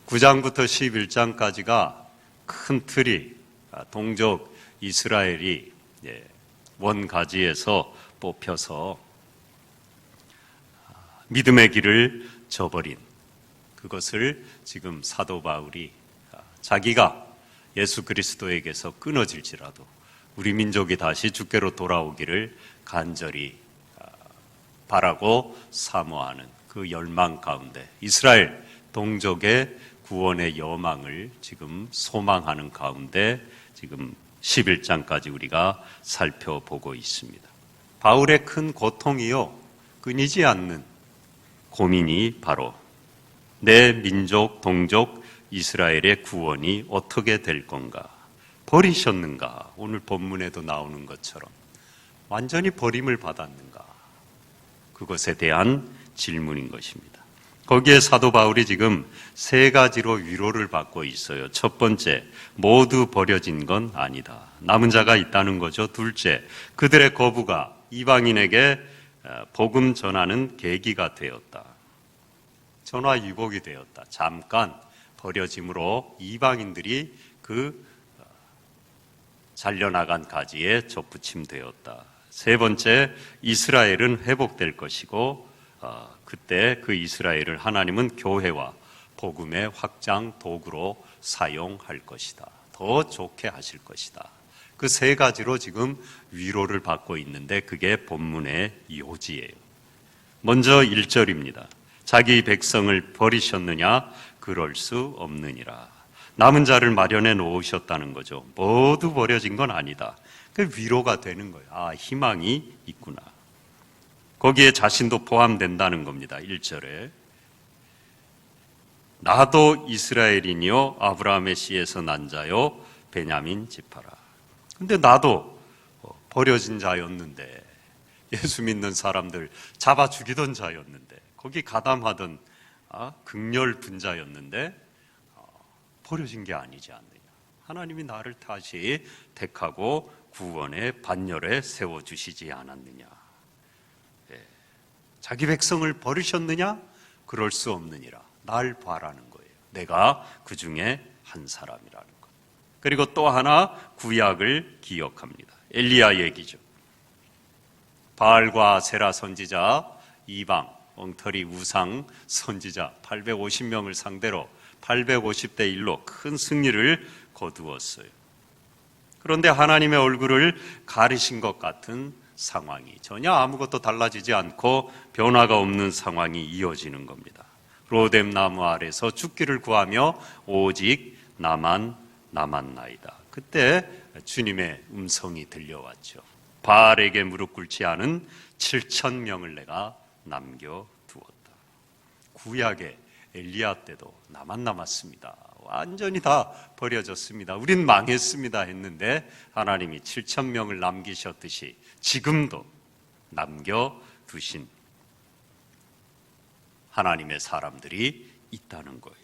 9장부터 11장까지가 큰 틀이 동족 이스라엘이 원가지에서 뽑혀서 믿음의 길을 저버린 그것을 지금 사도 바울이 자기가 예수 그리스도에게서 끊어질지라도 우리 민족이 다시 주께로 돌아오기를 간절히 바라고 사모하는 그 열망 가운데 이스라엘 동족의 구원의 여망을 지금 소망하는 가운데 지금 11장까지 우리가 살펴보고 있습니다. 바울의 큰 고통이요 끊이지 않는 고민이 바로 내 민족 동족 이스라엘의 구원이 어떻게 될 건가? 버리셨는가? 오늘 본문에도 나오는 것처럼 완전히 버림을 받았는가? 그것에 대한 질문인 것입니다. 거기에 사도 바울이 지금 세 가지로 위로를 받고 있어요. 첫 번째, 모두 버려진 건 아니다. 남은 자가 있다는 거죠. 둘째, 그들의 거부가 이방인에게 복음 전하는 계기가 되었다. 전화위복이 되었다. 잠깐 버려짐으로 이방인들이 그 잘려나간 가지에 접붙임되었다. 세 번째, 이스라엘은 회복될 것이고 그때 그 이스라엘을 하나님은 교회와 복음의 확장 도구로 사용할 것이다. 더 좋게 하실 것이다. 그 세 가지로 지금 위로를 받고 있는데 그게 본문의 요지예요. 먼저 1절입니다. 자기 백성을 버리셨느냐? 그럴 수 없느니라. 남은 자를 마련해 놓으셨다는 거죠. 모두 버려진 건 아니다. 그 위로가 되는 거예요. 아, 희망이 있구나. 거기에 자신도 포함된다는 겁니다. 1절에 나도 이스라엘이니요 아브라함의 씨에서 난 자요 베냐민 지파라. 근데 나도 버려진 자였는데 예수 믿는 사람들 잡아 죽이던 자였는데 거기 가담하던 극렬 분자였는데 버려진 게 아니지 않느냐. 하나님이 나를 다시 택하고 구원의 반열에 세워주시지 않았느냐. 자기 백성을 버리셨느냐? 그럴 수 없느니라. 날 봐라는 거예요. 내가 그 중에 한 사람이라는 것. 그리고 또 하나 구약을 기억합니다. 엘리야 얘기죠. 바알과 세라 선지자, 이방, 엉터리 우상 선지자 850명을 상대로 850대 1로 큰 승리를 거두었어요. 그런데 하나님의 얼굴을 가리신 것 같은 상황이 전혀 아무것도 달라지지 않고 변화가 없는 상황이 이어지는 겁니다. 로뎀 나무 아래서 죽기를 구하며 오직 나만 남았나이다. 그때 주님의 음성이 들려왔죠. 바알에게 무릎 꿇지 않은 7,000명을 내가 남겨두었다. 구약의 엘리야 때도 나만 남았습니다. 완전히 다 버려졌습니다. 우린 망했습니다 했는데 하나님이 7,000명을 남기셨듯이 지금도 남겨두신 하나님의 사람들이 있다는 거예요.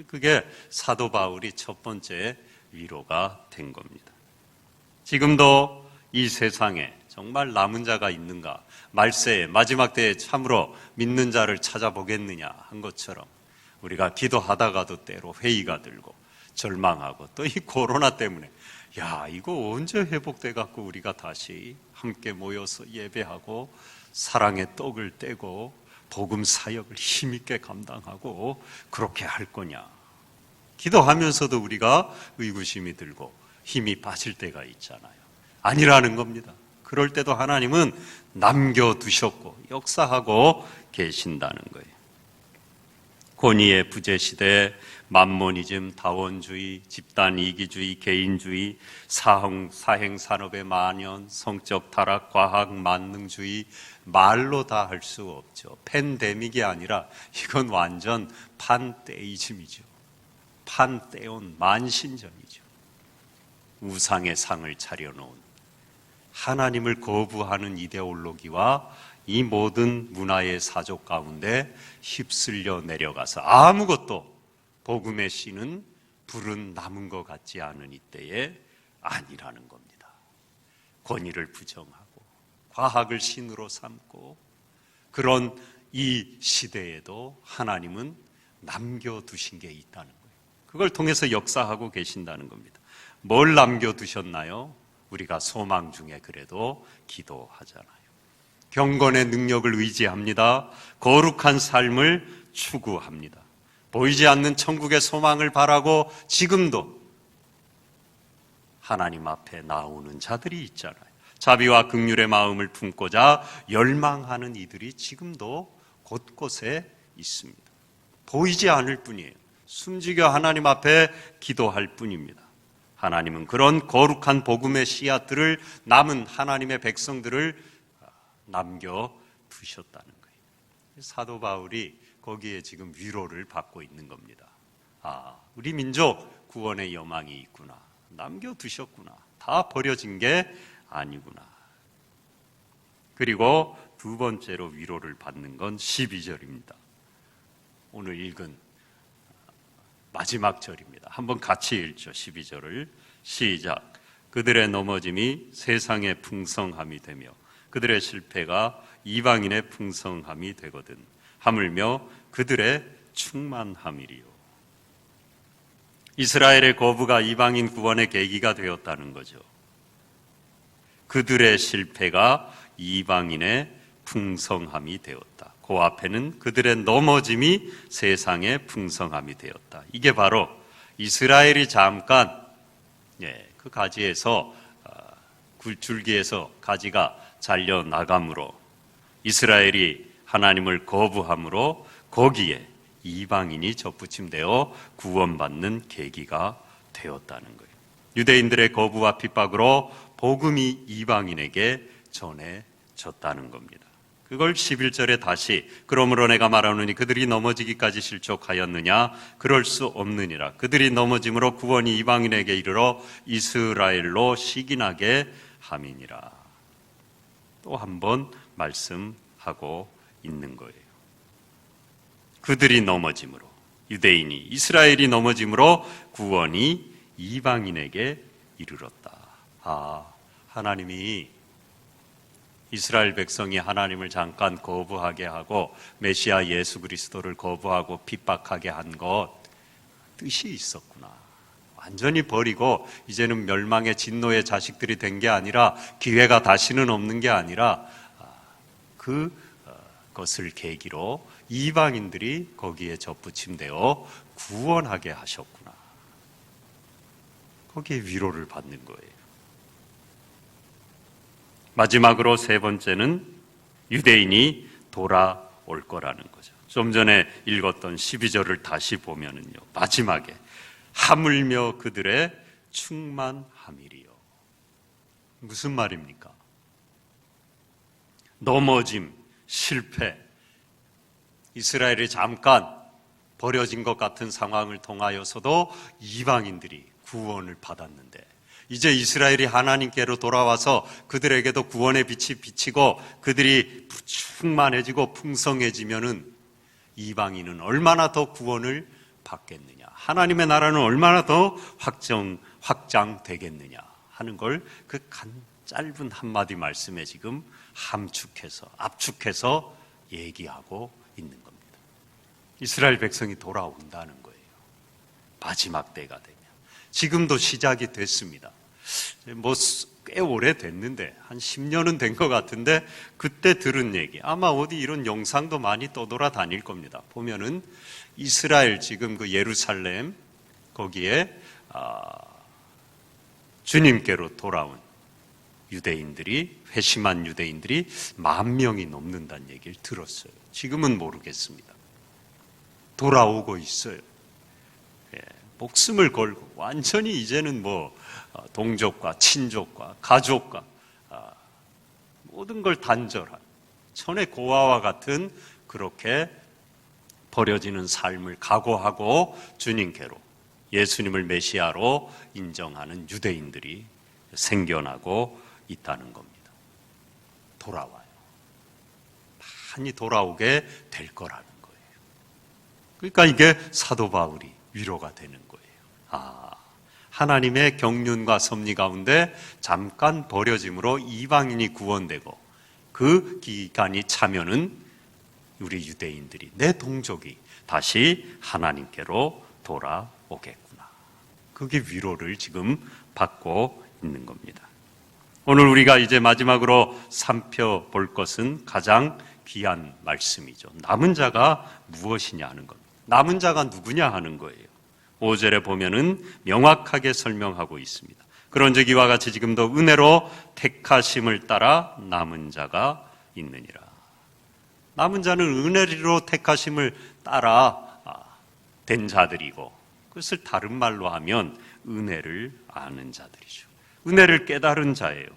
그게 사도 바울이 첫 번째 위로가 된 겁니다. 지금도 이 세상에 정말 남은 자가 있는가? 말세에 마지막 때에 참으로 믿는 자를 찾아보겠느냐 한 것처럼 우리가 기도하다가도 때로 회의가 들고 절망하고 또 이 코로나 때문에 야 이거 언제 회복돼 갖고 우리가 다시 함께 모여서 예배하고 사랑의 떡을 떼고 복음 사역을 힘있게 감당하고 그렇게 할 거냐. 기도하면서도 우리가 의구심이 들고 힘이 빠질 때가 있잖아요. 아니라는 겁니다. 그럴 때도 하나님은 남겨두셨고 역사하고 계신다는 거예요. 권위의 부재시대, 만모니즘, 다원주의, 집단이기주의, 개인주의, 사행산업의 만연, 성적 타락, 과학 만능주의 말로 다 할 수 없죠. 팬데믹이 아니라 이건 완전 판테이즘이죠. 판테온, 만신전이죠. 우상의 상을 차려놓은 하나님을 거부하는 이데올로기와 이 모든 문화의 사족 가운데 휩쓸려 내려가서 아무것도 복음의 씨는 불은 남은 것 같지 않은 이때에 아니라는 겁니다. 권위를 부정하고 과학을 신으로 삼고 그런 이 시대에도 하나님은 남겨두신 게 있다는 거예요. 그걸 통해서 역사하고 계신다는 겁니다. 뭘 남겨두셨나요? 우리가 소망 중에 그래도 기도하잖아요. 경건의 능력을 의지합니다. 거룩한 삶을 추구합니다. 보이지 않는 천국의 소망을 바라고 지금도 하나님 앞에 나오는 자들이 있잖아요. 자비와 긍휼의 마음을 품고자 열망하는 이들이 지금도 곳곳에 있습니다. 보이지 않을 뿐이에요. 숨지겨 하나님 앞에 기도할 뿐입니다. 하나님은 그런 거룩한 복음의 씨앗들을, 남은 하나님의 백성들을 남겨두셨다는 거예요. 사도 바울이 거기에 지금 위로를 받고 있는 겁니다. 우리 민족 구원의 여망이 있구나. 남겨두셨구나. 다 버려진 게 아니구나. 그리고 두 번째로 위로를 받는 건 12절입니다. 오늘 읽은 마지막 절입니다. 한번 같이 읽죠. 12절을 시작. 그들의 넘어짐이 세상의 풍성함이 되며 그들의 실패가 이방인의 풍성함이 되거든 하물며 그들의 충만함이리요. 이스라엘의 거부가 이방인 구원의 계기가 되었다는 거죠. 그들의 실패가 이방인의 풍성함이 되었다. 그 앞에는 그들의 넘어짐이 세상의 풍성함이 되었다. 이게 바로 이스라엘이 잠깐 그 가지에서 줄기에서 가지가 잘려 나감으로 이스라엘이 하나님을 거부함으로 거기에 이방인이 접붙임되어 구원받는 계기가 되었다는 거예요. 유대인들의 거부와 핍박으로 복음이 이방인에게 전해졌다는 겁니다. 그걸 11절에 다시 그러므로 내가 말하노니 그들이 넘어지기까지 실족하였느냐? 그럴 수 없느니라. 그들이 넘어짐으로 구원이 이방인에게 이르러 이스라엘로 시기나게 함이니라. 또 한 번 말씀하고 있는 거예요. 그들이 넘어짐으로, 유대인이, 이스라엘이 넘어짐으로 구원이 이방인에게 이르렀다. 하나님이 이스라엘 백성이 하나님을 잠깐 거부하게 하고 메시아 예수 그리스도를 거부하고 핍박하게 한 것 뜻이 있었구나. 완전히 버리고 이제는 멸망의 진노의 자식들이 된 게 아니라, 기회가 다시는 없는 게 아니라 그것을 계기로 이방인들이 거기에 접붙임되어 구원하게 하셨구나. 거기에 위로를 받는 거예요. 마지막으로 세 번째는 유대인이 돌아올 거라는 거죠. 좀 전에 읽었던 12절을 다시 보면은요, 마지막에 하물며 그들의 충만함이리요. 무슨 말입니까? 넘어짐, 실패, 이스라엘이 잠깐 버려진 것 같은 상황을 통하여서도 이방인들이 구원을 받았는데, 이제 이스라엘이 하나님께로 돌아와서 그들에게도 구원의 빛이 비치고 그들이 충만해지고 풍성해지면은 이방인은 얼마나 더 구원을 받겠느냐, 하나님의 나라는 얼마나 더 확장되겠느냐 하는 걸 그 짧은 한마디 말씀에 지금 압축해서 얘기하고 있는 겁니다. 이스라엘 백성이 돌아온다는 거예요. 마지막 때가 되면. 지금도 시작이 됐습니다. 꽤 오래됐는데 한 10년은 된 것 같은데, 그때 들은 얘기, 아마 어디 이런 영상도 많이 떠돌아다닐 겁니다. 보면은 이스라엘 지금 그 예루살렘 거기에 주님께로 돌아온 유대인들이, 회심한 유대인들이 10,000명이 넘는다는 얘기를 들었어요. 지금은 모르겠습니다. 돌아오고 있어요. 목숨을 걸고 완전히 이제는 동족과 친족과 가족과 모든 걸 단절한 천의 고아와 같은 그렇게 버려지는 삶을 각오하고 주님께로, 예수님을 메시아로 인정하는 유대인들이 생겨나고 있다는 겁니다. 돌아와요. 많이 돌아오게 될 거라는 거예요. 그러니까 이게 사도 바울이 위로가 되는 거예요. 하나님의 경륜과 섭리 가운데 잠깐 버려짐으로 이방인이 구원되고, 그 기간이 차면은 우리 유대인들이, 내 동족이 다시 하나님께로 돌아오겠구나. 그게 위로를 지금 받고 있는 겁니다. 오늘 우리가 이제 마지막으로 살펴볼 것은 가장 귀한 말씀이죠. 남은 자가 무엇이냐 하는 것. 남은 자가 누구냐 하는 거예요. 5절에 보면은 명확하게 설명하고 있습니다. 그런즉 이와 같이 지금도 은혜로 택하심을 따라 남은 자가 있느니라. 남은 자는 은혜로 택하심을 따라 된 자들이고, 그것을 다른 말로 하면 은혜를 아는 자들이죠. 은혜를 깨달은 자예요.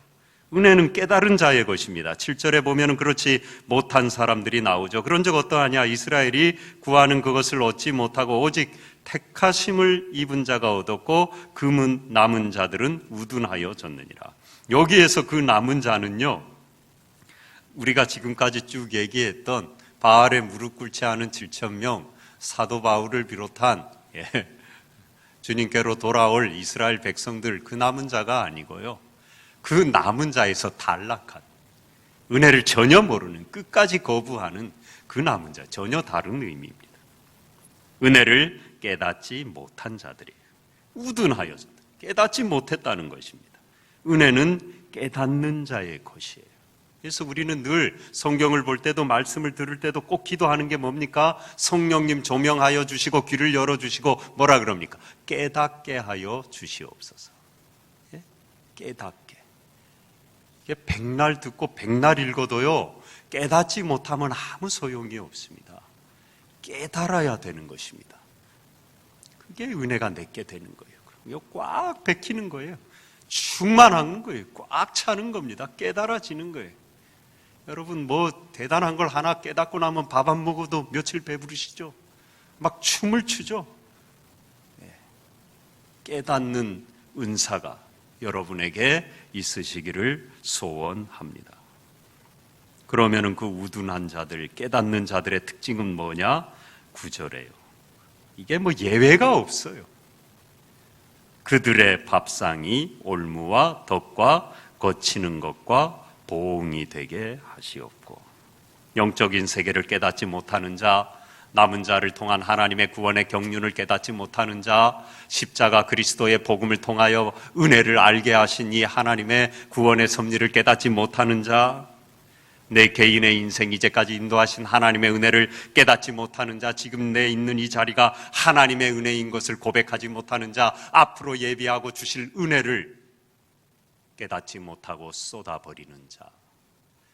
은혜는 깨달은 자의 것입니다. 7절에 보면 그렇지 못한 사람들이 나오죠. 그런즉 어떠하냐? 이스라엘이 구하는 그것을 얻지 못하고 오직 택하심을 입은 자가 얻었고 그 남은 자들은 우둔하여 졌느니라. 여기에서 그 남은 자는요, 우리가 지금까지 쭉 얘기했던 바알에 무릎 꿇지 않은 7,000명, 사도 바울을 비롯한 주님께로 돌아올 이스라엘 백성들, 그 남은 자가 아니고요, 그 남은 자에서 탈락한, 은혜를 전혀 모르는, 끝까지 거부하는 그 남은 자, 전혀 다른 의미입니다. 은혜를 깨닫지 못한 자들이에요. 우둔하여서 깨닫지 못했다는 것입니다. 은혜는 깨닫는 자의 것이에요. 그래서 우리는 늘 성경을 볼 때도 말씀을 들을 때도 꼭 기도하는 게 뭡니까? 성령님 조명하여 주시고 귀를 열어주시고 뭐라 그럽니까? 깨닫게 하여 주시옵소서. 예? 깨닫게. 이게 백날 듣고 백날 읽어도요, 깨닫지 못하면 아무 소용이 없습니다. 깨달아야 되는 것입니다. 그게 은혜가 내게 되는 거예요. 이거 꽉 베끼는 거예요. 충만한 거예요. 꽉 차는 겁니다. 깨달아지는 거예요. 여러분, 뭐 대단한 걸 하나 깨닫고 나면 밥 안 먹어도 며칠 배부르시죠? 막 춤을 추죠? 깨닫는 은사가 여러분에게 있으시기를 소원합니다. 그러면은 그 우둔한 자들, 깨닫는 자들의 특징은 뭐냐? 9절에요. 이게 뭐 예외가 없어요. 그들의 밥상이 올무와 덕과 거치는 것과 보응이 되게 하시옵고. 영적인 세계를 깨닫지 못하는 자, 남은 자를 통한 하나님의 구원의 경륜을 깨닫지 못하는 자, 십자가 그리스도의 복음을 통하여 은혜를 알게 하신 이 하나님의 구원의 섭리를 깨닫지 못하는 자, 내 개인의 인생 이제까지 인도하신 하나님의 은혜를 깨닫지 못하는 자, 지금 내 있는 이 자리가 하나님의 은혜인 것을 고백하지 못하는 자, 앞으로 예비하고 주실 은혜를 깨닫지 못하고 쏟아버리는 자,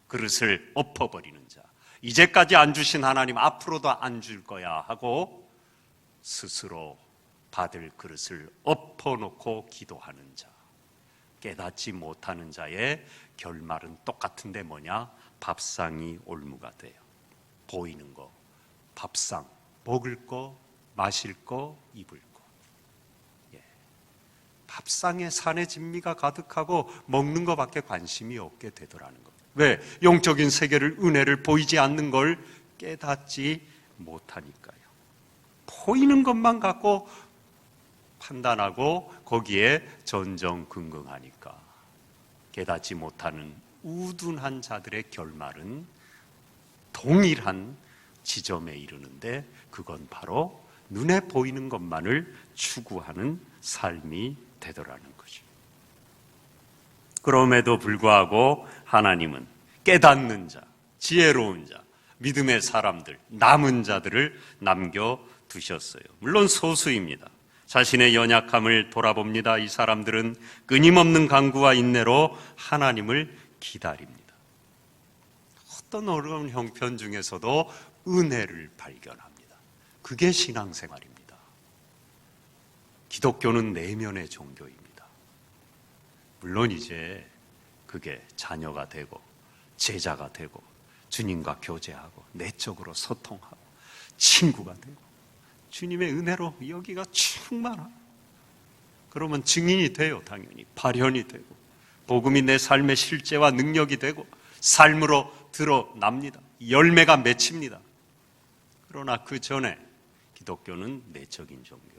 그릇을 엎어버리는 자, 이제까지 안 주신 하나님 앞으로도 안 줄 거야 하고 스스로 받을 그릇을 엎어놓고 기도하는 자, 깨닫지 못하는 자의 결말은 똑같은데 뭐냐? 밥상이 올무가 돼요. 보이는 거, 밥상, 먹을 거, 마실 거, 입을 거. 밥상에 산의 진미가 가득하고 먹는 것밖에 관심이 없게 되더라는 겁니다. 왜? 영적인 세계를, 은혜를 보이지 않는 걸 깨닫지 못하니까요. 보이는 것만 갖고 판단하고 거기에 전전긍긍하니까 깨닫지 못하는 우둔한 자들의 결말은 동일한 지점에 이르는데, 그건 바로 눈에 보이는 것만을 추구하는 삶이 되더라는 거죠. 그럼에도 불구하고 하나님은 깨닫는 자, 지혜로운 자, 믿음의 사람들, 남은 자들을 남겨두셨어요. 물론 소수입니다. 자신의 연약함을 돌아봅니다. 이 사람들은 끊임없는 간구와 인내로 하나님을 기다립니다. 어떤 어려운 형편 중에서도 은혜를 발견합니다. 그게 신앙생활입니다. 기독교는 내면의 종교입니다. 물론 이제 그게 자녀가 되고 제자가 되고 주님과 교제하고 내적으로 소통하고 친구가 되고 주님의 은혜로 여기가 충만하고, 그러면 증인이 돼요. 당연히 발현이 되고 복음이 내 삶의 실제와 능력이 되고 삶으로 드러납니다. 열매가 맺힙니다. 그러나 그 전에 기독교는 내적인 종교예요.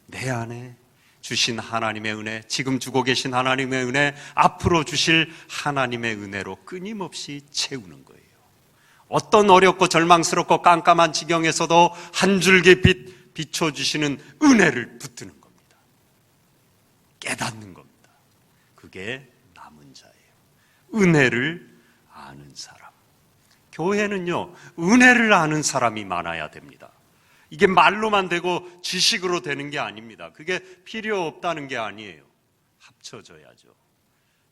내 안에 주신 하나님의 은혜, 지금 주고 계신 하나님의 은혜, 앞으로 주실 하나님의 은혜로 끊임없이 채우는 거예요. 어떤 어렵고 절망스럽고 깜깜한 지경에서도 한 줄기 빛 비춰주시는 은혜를 붙드는 겁니다. 깨닫는 겁니다. 그게 남은 자예요. 은혜를 아는 사람. 교회는요, 은혜를 아는 사람이 많아야 됩니다. 이게 말로만 되고 지식으로 되는 게 아닙니다. 그게 필요 없다는 게 아니에요. 합쳐져야죠.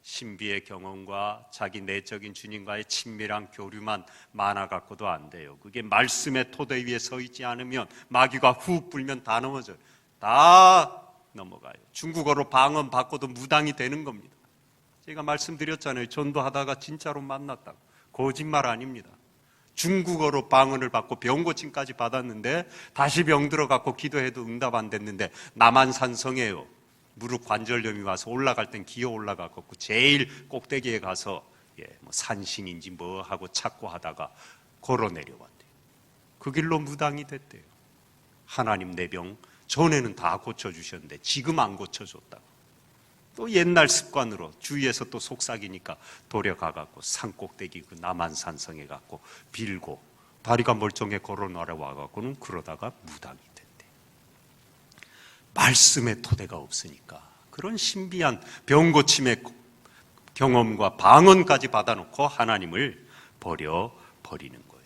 신비의 경험과 자기 내적인 주님과의 친밀한 교류만 많아 갖고도 안 돼요. 그게 말씀의 토대 위에 서 있지 않으면 마귀가 훅 불면 다 넘어져요. 다 넘어가요. 중국어로 방언 바꿔도 무당이 되는 겁니다. 제가 말씀드렸잖아요. 전도하다가 진짜로 만났다고. 거짓말 아닙니다. 중국어로 방언을 받고 병고침까지 받았는데 다시 병 들어갖고 기도해도 응답 안 됐는데 남한산성이에요. 무릎 관절염이 와서 올라갈 땐 기어 올라갔고 제일 꼭대기에 가서 뭐 산신인지 뭐 하고 찾고 하다가 걸어 내려왔대요. 그 길로 무당이 됐대요. 하나님 내 병 전에는 다 고쳐주셨는데 지금 안 고쳐줬다고. 또 옛날 습관으로 주위에서 또 속삭이니까 도려가갖고 산꼭대기 그 남한산성에 갖고 빌고 다리가 멀쩡해 걸어 내려와갖고는 그러다가 무당이 됐대. 말씀의 토대가 없으니까 그런 신비한 병고침의 경험과 방언까지 받아놓고 하나님을 버리는 거예요.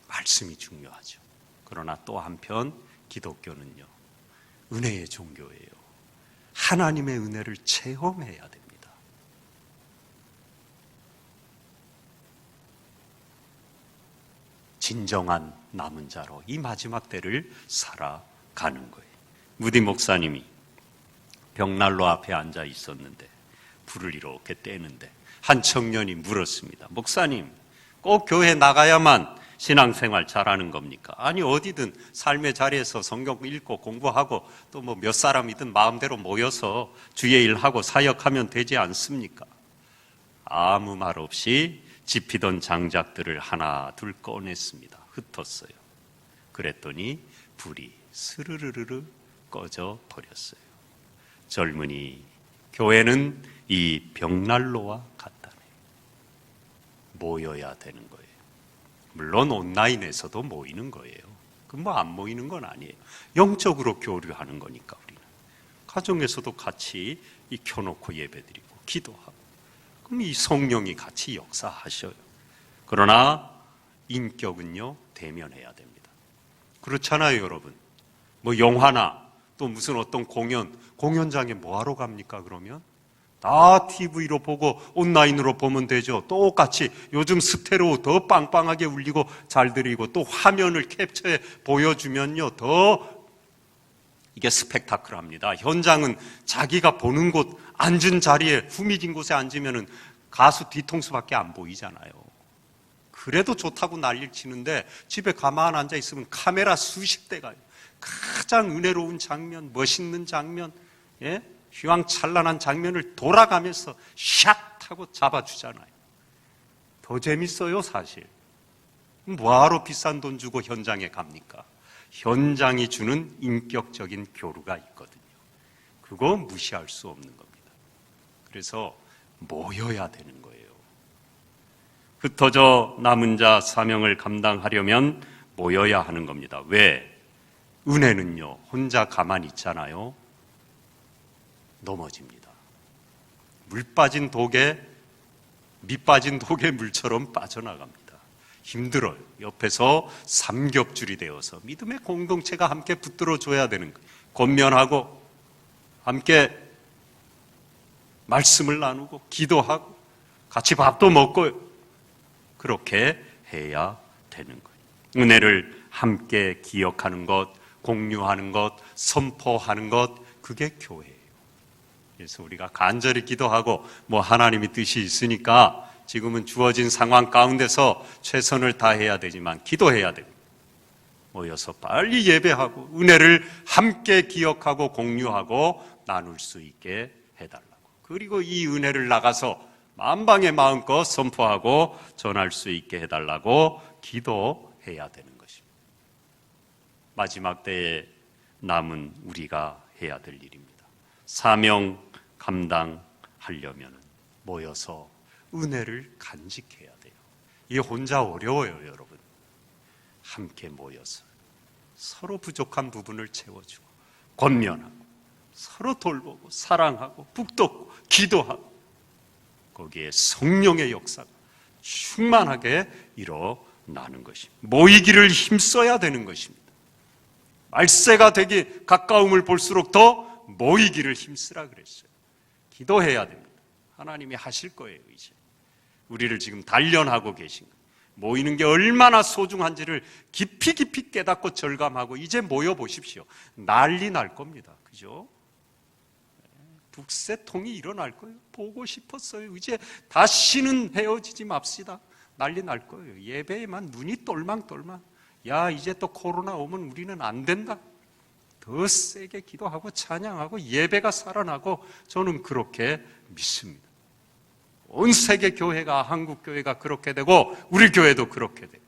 말씀이 중요하죠. 그러나 또 한편 기독교는요, 은혜의 종교예요. 하나님의 은혜를 체험해야 됩니다. 진정한 남은 자로 이 마지막 때를 살아가는 거예요. 무디 목사님이 벽난로 앞에 앉아 있었는데 불을 이렇게 떼는데 한 청년이 물었습니다. 목사님, 꼭 교회 나가야만 신앙생활 잘하는 겁니까? 아니 어디든 삶의 자리에서 성경 읽고 공부하고 또 뭐 몇 사람이든 마음대로 모여서 주의 일하고 사역하면 되지 않습니까? 아무 말 없이 집히던 장작들을 하나 둘 꺼냈습니다. 흩었어요. 그랬더니 불이 스르르르 꺼져 버렸어요. 젊은이, 교회는 이 벽난로와 같다네. 모여야 되는 거예요. 물론 온라인에서도 모이는 거예요. 그럼 뭐 안 모이는 건 아니에요. 영적으로 교류하는 거니까 우리는. 가정에서도 같이 켜놓고 예배드리고 기도하고. 그럼 이 성령이 같이 역사하셔요. 그러나 인격은요, 대면해야 됩니다. 그렇잖아요, 여러분. 뭐 영화나 또 무슨 어떤 공연장에 뭐하러 갑니까, 그러면? 다 TV로 보고 온라인으로 보면 되죠. 똑같이 요즘 스테레오 더 빵빵하게 울리고 잘 들리고 또 화면을 캡처해 보여주면요, 더 이게 스펙타클합니다. 현장은 자기가 보는 곳, 앉은 자리에 후미진 곳에 앉으면은 가수 뒤통수밖에 안 보이잖아요. 그래도 좋다고 난리를 치는데 집에 가만 앉아 있으면 카메라 수십 대가 가장 은혜로운 장면, 멋있는 장면, 예? 휘황찬란한 장면을 돌아가면서 샥 하고 잡아주잖아요. 더 재밌어요, 사실. 뭐하러 비싼 돈 주고 현장에 갑니까? 현장이 주는 인격적인 교류가 있거든요. 그거 무시할 수 없는 겁니다. 그래서 모여야 되는 거예요. 흩어져 남은 자 사명을 감당하려면 모여야 하는 겁니다. 왜? 은혜는요, 혼자 가만히 있잖아요. 넘어집니다. 물 빠진 독에, 미 빠진 독에 물처럼 빠져나갑니다. 힘들어요. 옆에서 삼겹줄이 되어서 믿음의 공동체가 함께 붙들어줘야 되는 거예요. 권면하고 함께 말씀을 나누고 기도하고 같이 밥도 먹고 그렇게 해야 되는 거예요. 은혜를 함께 기억하는 것, 공유하는 것, 선포하는 것, 그게 교회예요. 그래서 우리가 간절히 기도하고 뭐 하나님의 뜻이 있으니까 지금은 주어진 상황 가운데서 최선을 다해야 되지만 기도해야 됩니다. 모여서 빨리 예배하고 은혜를 함께 기억하고 공유하고 나눌 수 있게 해달라고. 그리고 이 은혜를 나가서 만방의 마음껏 선포하고 전할 수 있게 해달라고 기도해야 되는 것입니다. 마지막 때에 남은 우리가 해야 될 일입니다. 사명 감당하려면 모여서 은혜를 간직해야 돼요. 이 혼자 어려워요, 여러분. 함께 모여서 서로 부족한 부분을 채워주고 권면하고 서로 돌보고 사랑하고 북돋고 기도하고 거기에 성령의 역사가 충만하게 일어나는 것입니다. 모이기를 힘써야 되는 것입니다. 말세가 되기 가까움을 볼수록 더 모이기를 힘쓰라 그랬어요. 기도해야 됩니다. 하나님이 하실 거예요. 이제 우리를 지금 단련하고 계신 거예요. 모이는 게 얼마나 소중한지를 깊이 깨닫고 절감하고 이제 모여보십시오. 난리 날 겁니다. 그죠? 북새통이 일어날 거예요. 보고 싶었어요. 이제 다시는 헤어지지 맙시다. 난리 날 거예요. 예배에만 눈이 똘망똘망. 야, 이제 또 코로나 오면 우리는 안 된다. 더 세게 기도하고 찬양하고 예배가 살아나고 저는 그렇게 믿습니다. 온 세계 교회가, 한국 교회가 그렇게 되고 우리 교회도 그렇게 돼요.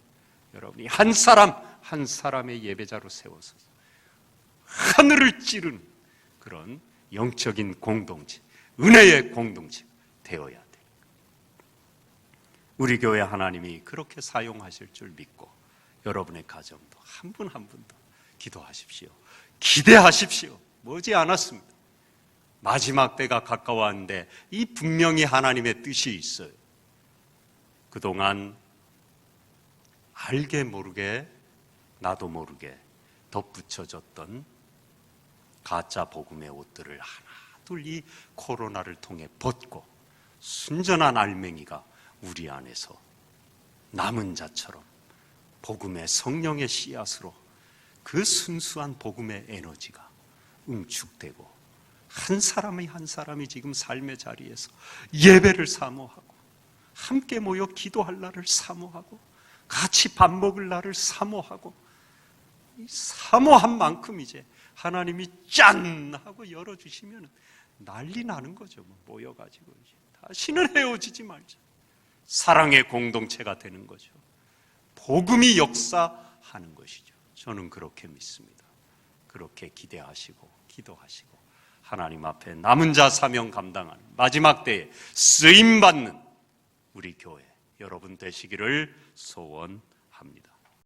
여러분이 한 사람 한 사람의 예배자로 세워서 하늘을 찌르는 그런 영적인 공동체, 은혜의 공동체 되어야 돼요. 우리 교회 하나님이 그렇게 사용하실 줄 믿고 여러분의 가정도 한 분 한 분도 기도하십시오. 기대하십시오. 머지 않았습니다. 마지막 때가 가까웠는데 이 분명히 하나님의 뜻이 있어요. 그동안 알게 모르게 나도 모르게 덧붙여졌던 가짜 복음의 옷들을 하나 둘 이 코로나를 통해 벗고 순전한 알맹이가 우리 안에서 남은 자처럼 복음의 성령의 씨앗으로 그 순수한 복음의 에너지가 응축되고 한 사람이 한 사람이 지금 삶의 자리에서 예배를 사모하고 함께 모여 기도할 날을 사모하고 같이 밥 먹을 날을 사모하고 이 사모한 만큼 이제 하나님이 짠 하고 열어주시면 난리 나는 거죠. 모여가지고 이제 다시는 헤어지지 말자. 사랑의 공동체가 되는 거죠. 복음이 역사하는 것이죠. 저는 그렇게 믿습니다. 그렇게 기대하시고 기도하시고 하나님 앞에 남은 자 사명 감당하는 마지막 때에 쓰임받는 우리 교회 여러분 되시기를 소원합니다.